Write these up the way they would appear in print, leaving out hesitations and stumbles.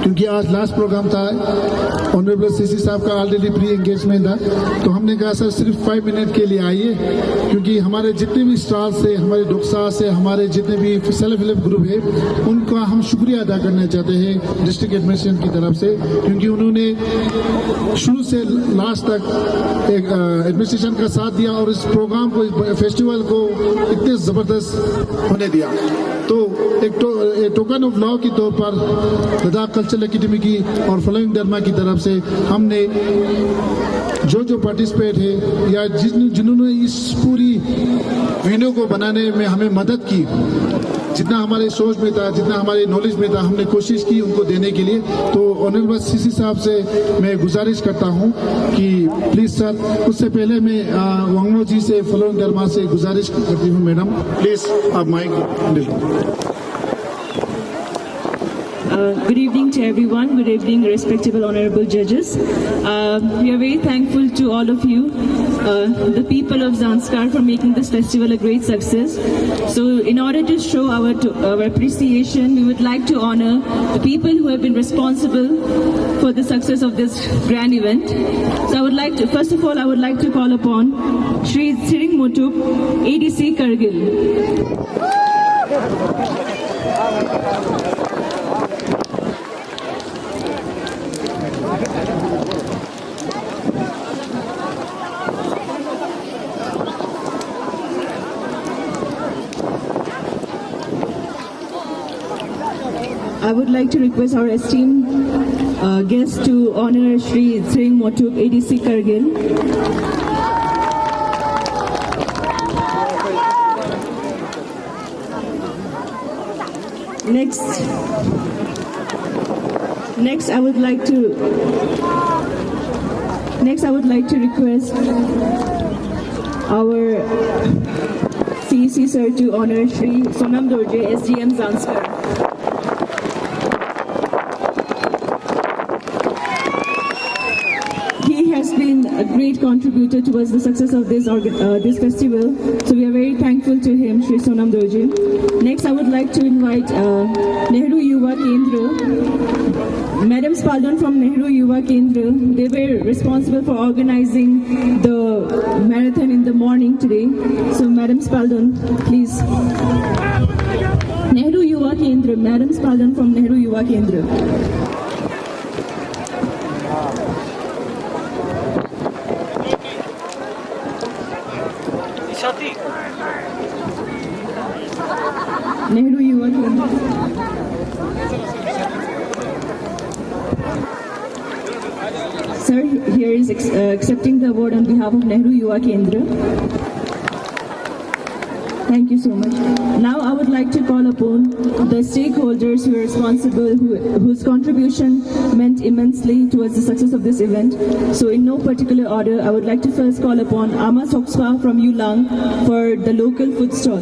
क्योंकि आज last programme था, ऑनरेबल सीसी साहब का ऑलरेडी प्री एंगेजमेंट था, तो हमने कहा सर सिर्फ 5 मिनट के लिए आइए, क्योंकि हमारे जितने भी स्टार से, हमारे डॉक्टर से, हमारे जितने भी सेल्फ हेल्प ग्रुप है, उनका हम शुक्रिया अदा करना चाहते हैं डिस्ट्रिक्ट एडमिनिस्ट्रेशन की तरफ से, क्योंकि उन्होंने शुरू से लास्ट तक एक एडमिनिस्ट्रेशन का साथ दिया और इस प्रोग्राम को, फेस्टिवल को इतने ज़बरदस्त होने दिया। तो एक टोकन ऑफ लॉ के तौर पर लद्दाख कल्चरल एकेडमी की और फ्लोइंग डरमा की तरफ से हमने जो पार्टिसिपेट है या जिन्होंने इस पूरी वीडियो को बनाने में हमें मदद की, जितना हमारे सोच में था, जितना हमारे नॉलेज में था, हमने कोशिश की उनको देने के लिए। तो ऑनरेबल सीसी साहब से मैं गुजारिश करता हूं कि प्लीज़ सर, उससे पहले मैं वांगमो जी से, फ्लोइंग डरमा से गुजारिश करती हूं, मैडम प्लीज़ आप mic. Good evening to everyone. Good evening, respectable honorable judges. We are very thankful to all of you, the people of Zanskar, for making this festival a great success. So in order to show our appreciation, we would like to honor the people who have been responsible for the success of this grand event. So I would like to, first of all, I would like to call upon Shri Tsiring Motuk, ADC Kargil. I would like to request our esteemed guest to honor Shri Tsiring Motuk, ADC Kargil. Next, I would like to request our CEC sir to honor Shri Sonam Dorje, SDM Zanskar. A great contributor towards the success of this festival, so we are very thankful to him, Shri Sonam Dorje. Next, I would like to invite Nehru Yuva Kendra, Madam Spaldon from Nehru Yuva Kendra. They were responsible for organizing the marathon in the morning today. So, Madam Spaldon, please. Nehru Yuva Kendra, Madam Spaldon from Nehru Yuva Kendra. Nehru Yuva Kendra. Sir, here is accepting the award on behalf of Nehru Yuva Kendra. Thank you so much. Now I would like to call upon the stakeholders who are responsible, whose contribution meant immensely towards the success of this event. So in no particular order, I would like to first call upon Ama Sokspa from Yulang for the local food stall.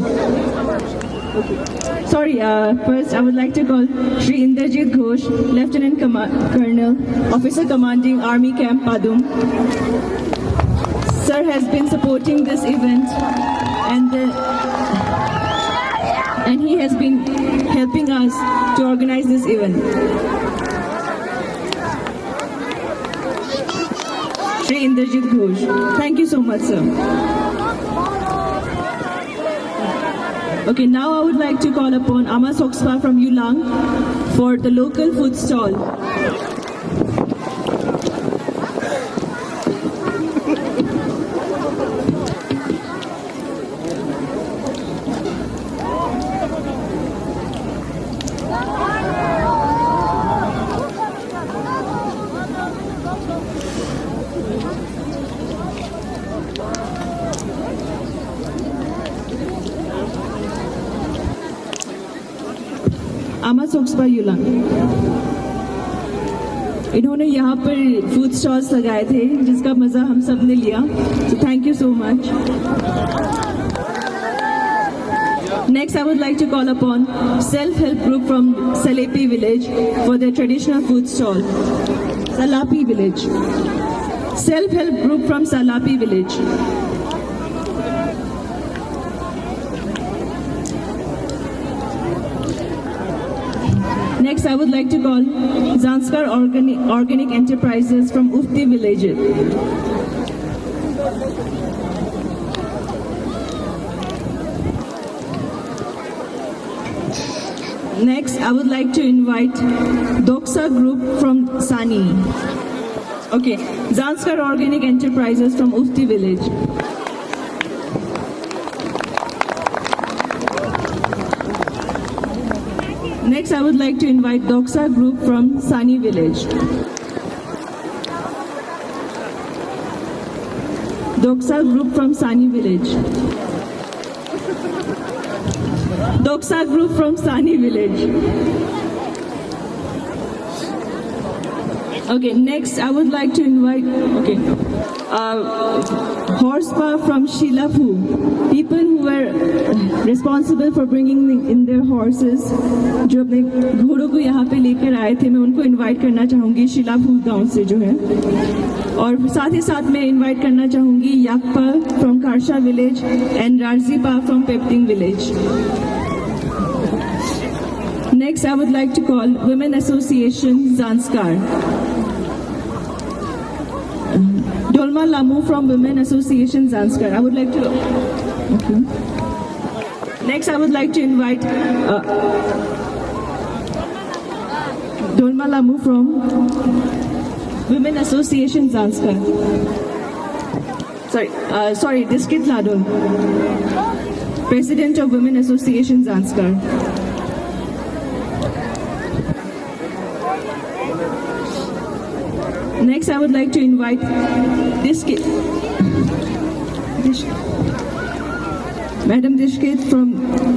Sorry, first I would like to call Shri Inderjit Ghosh, Lieutenant Colonel, Officer Commanding Army Camp Padum. Sir has been supporting this event and he has been helping us to organize this event. Shri Inderjit Ghosh. Thank you so much, sir. Okay, now I would like to call upon Ama Sokspa from Yulang for the local food stall. आमा सोक्सपा युलांग इन्होंने यहाँ पर food stalls लगाए थे जिसका मजा हम सब ने लिया so thank you so much. Next I would like to call upon self-help group from Salepi village for their traditional food stall. Salapi village. Self-help group from Salapi village. Next, I would like to call Zanskar Organic Enterprises from Ufti village. Next, I would like to invite Doksa Group from Sani. Okay, Zanskar Organic Enterprises from Ufti village. Next, I would like to invite Doksa Group from Sani village. Doksa Group from Sani village. Doksa Group from Sani village. Okay, next I would like to invite, Horsepower from Shilapu. People who were responsible for bringing in their horses, जो अपने घोड़ों को यहाँ पे लेकर आए थे, मैं उनको इनवाइट करना चाहूँगी शिलापू गांव से जो है, और साथ ही साथ मैं इनवाइट करना चाहूँगी Yakpa from Karsha village and Rajipa from Pepting village. Next, I would like to call Women Association Zanskar. Dolma Lamu from Women Association Zanskar. I would like to. Okay. Next, I would like to invite Dolma Lamu from Women Association Zanskar. Sorry, Diskit Ladon, President of Women Association Zanskar. Next, I would like to invite Madam Dishkit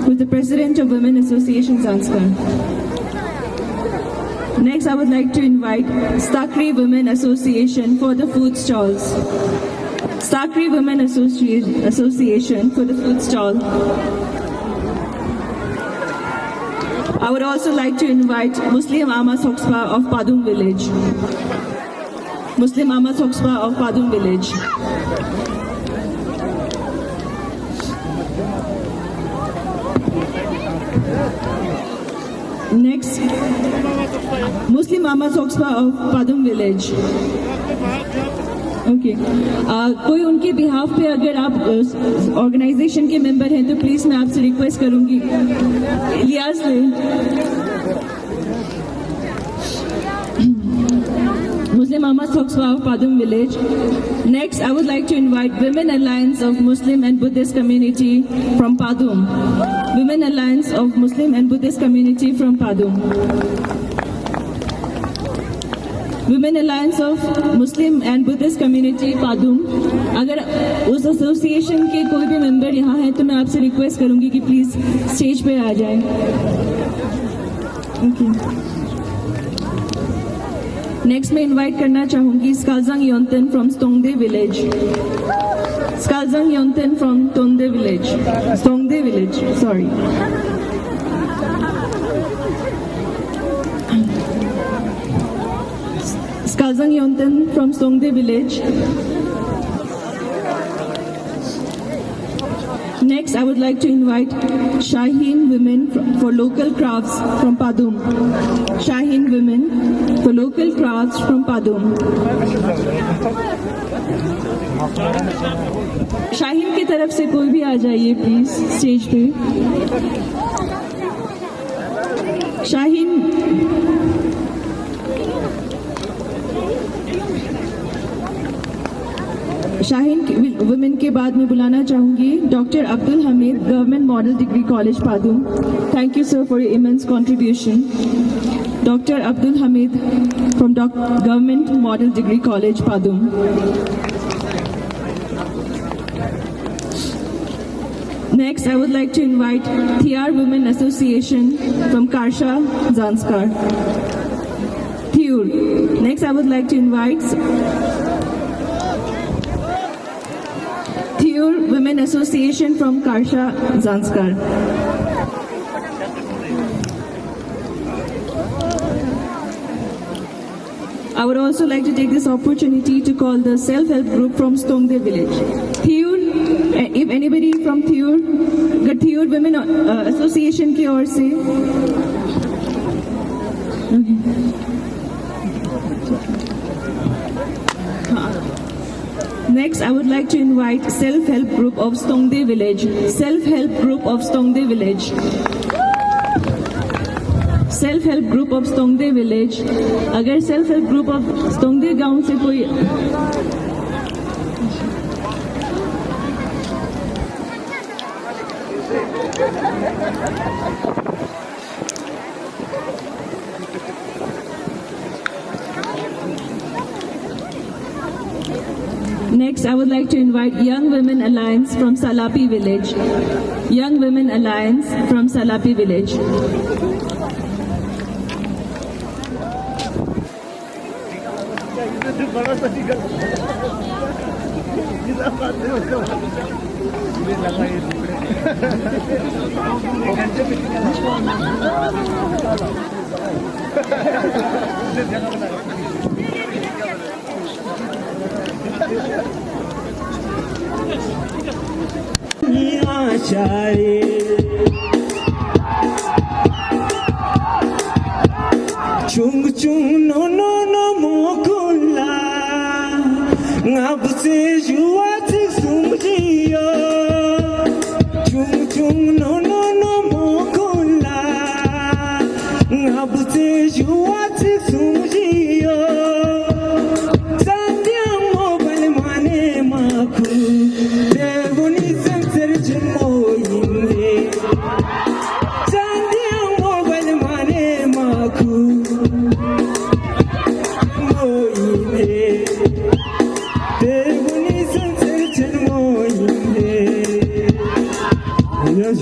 who's the President of Women Association Zanskar. Next, I would like to invite Stakri Women Association for the food stalls. Stakri Women Association for the food stall. I would also like to invite Muslim Ama Sokspa of Padum village. Muslim Ama Sokspa of Padum village. Next, Muslim Ama Sokspa of Padum village. Okay. कोई उनके behalf पे अगर आप organisation के member हैं तो please मैं आपसे रिक्वेस्ट करूंगी इलियास ले Muslim Ahmad Thokswa of Padum village. Next, I would like to invite Women Alliance of Muslim and Buddhist Community from Padum. Women Alliance of Muslim and Buddhist Community from Padum. Women Alliance of Muslim and Buddhist Community Padum. अगर उस association के कोई भी member यहाँ है तो मैं आपसे रिक्वेस्ट करूंगी कि प्लीज स्टेज पे आ जाएं. नेक्स्ट मैं इनवाइट करना चाहूंगी Skalzang Yontan from Stongde village. Skalzang Yontan from Tongde village. Stongde village, sorry. Skalzang Yontan from Songde village. Next, I would like to invite Shaheen women for local crafts from Padum. Shaheen women for local crafts from Padum. Shaheen की तरफ से कोई भी आ जाइए please stage पे. Shaheen. Shaheen women के बाद में बुलाना चाहूंगी doctor Abdul Hamid, government model degree college Padum. Thank you sir for your immense contribution. Doctor Abdul Hamid from government model degree college Padum. Next, I would like to invite Thiar Women Association from Karsha, Zanskar. Thiur. Next, I would like to invite Thiur Women Association from Karsha, Zanskar. I would also like to take this opportunity to call the self-help group from Stongde village. Thiur, if anybody from Thiur, Thiur Women Association की ओर से. Next, I would like to invite self-help group of Stongde village. Self-help group of Stongde village. Self-help group of Stongde village. अगर self-help group of Stongde गांव से कोई Next, I would like to invite Young Women Alliance from Salapi village. Young Women Alliance from Salapi village. Chung chung no no no mokula ngabse juati sumjiyo. Chung chung no no no mokula ngabse juati sumjiyo. Sandyam mobile mane maku devoni samsar jmoyinde. Sandyam mobile mane maku Yes.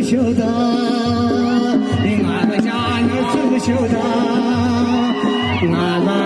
Shoda, Yashoda নানা